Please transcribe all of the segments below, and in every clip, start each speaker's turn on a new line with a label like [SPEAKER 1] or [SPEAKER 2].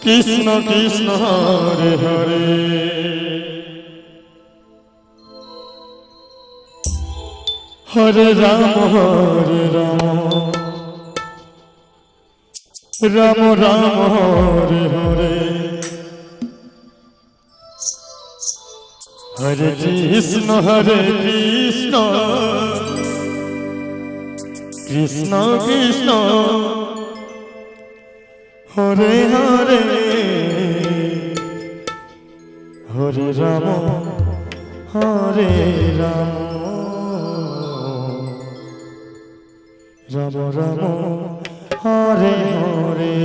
[SPEAKER 1] Krishna Krishna Hare Hare Hare Ram Ram Ram Hare Hare Hare Krishna Krishna Krishna Hare Hare Hare Ram Hare Ram Ram Ram Hare Hare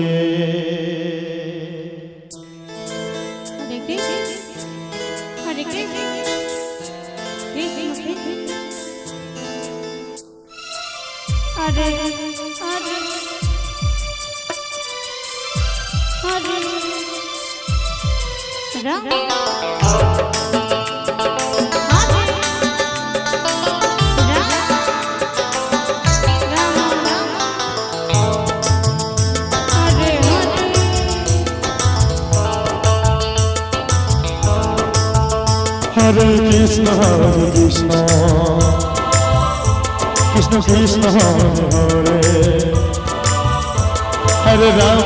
[SPEAKER 2] Hare Hare Hare Ram Hare
[SPEAKER 1] Krishna Krishna Krishna Hare Hare Hare Ram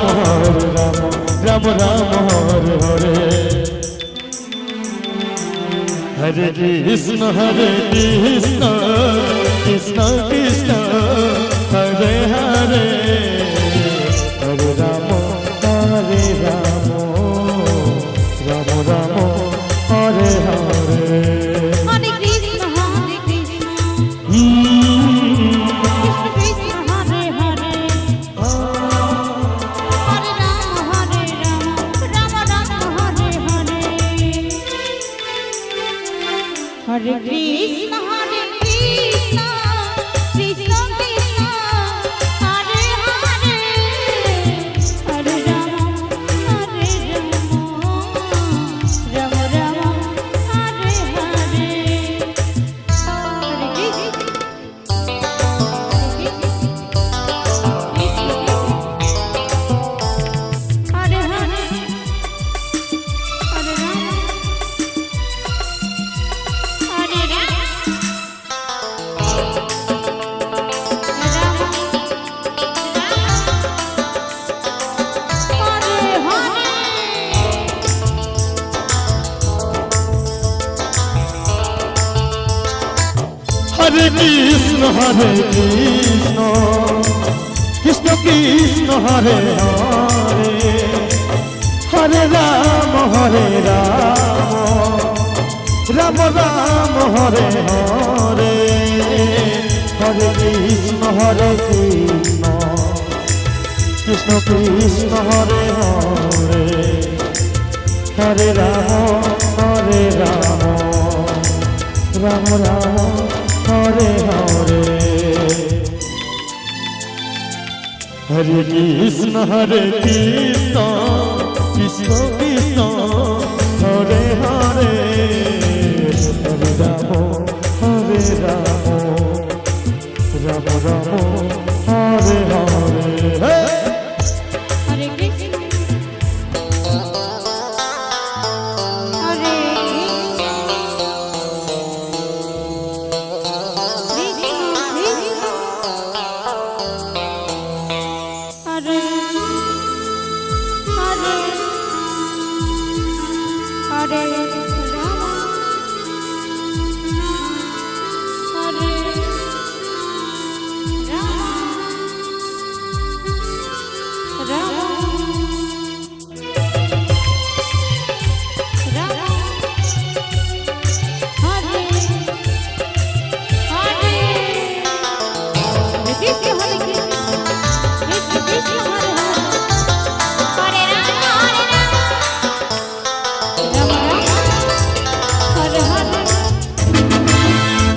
[SPEAKER 1] Ram Ram Hare Hare Hare Krishna Krishna Krishna Hare Hare Hare Ram Ram Ram Hare Hare
[SPEAKER 2] Hare Krishna Krishna Hare Hare Hare Ram Ram Ram Hare Hare Hare Krishna Krishna Krishna Hare Hare Hare Ram Ram Ram Hare Hare
[SPEAKER 1] Hare Krishna Krishna Krishna Hare Hare Hare Ram Ram Ram Hare Hare Hare Krishna Krishna Krishna Hare Hare Hare Ram Ram Ram Hare Hare Hare Krishna Krishna Krishna Hare Hare Hare Ram Ram Ram Hare Hare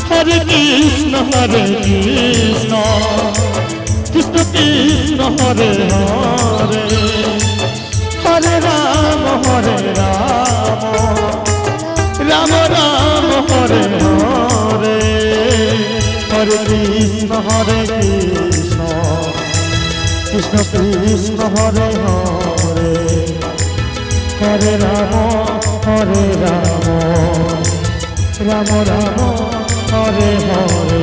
[SPEAKER 2] Hare Krishna Hare
[SPEAKER 1] Hare Krishna Krishna Krishna Hare Hare Hare Ram Ram Ram Hare Hare Hare Krishna Krishna Krishna Hare Hare Hare Ram Ram Ram Hare Hare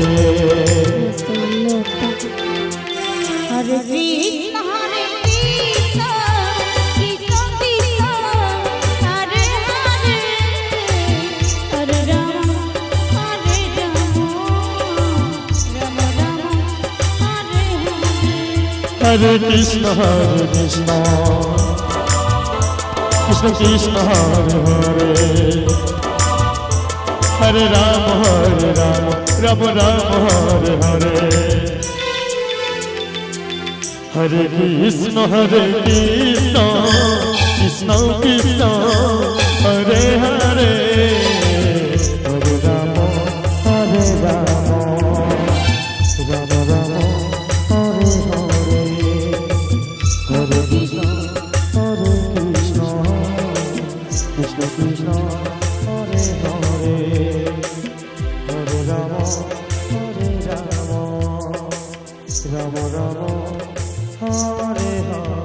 [SPEAKER 2] Hare Krishna Krishna Krishna Krishna Hare Hare Hare Ram Ram Ram Hare Hare
[SPEAKER 1] Hare Krishna Krishna Krishna Hare Hare Hare Ram Ram Ram Hare Hare Hare Krishna Krishna Krishna Hare Hare Hare Ram Ram Ram Hare Hare Hare Krishna Krishna Hare Hare Hare Ram Ram Ram Hare Hare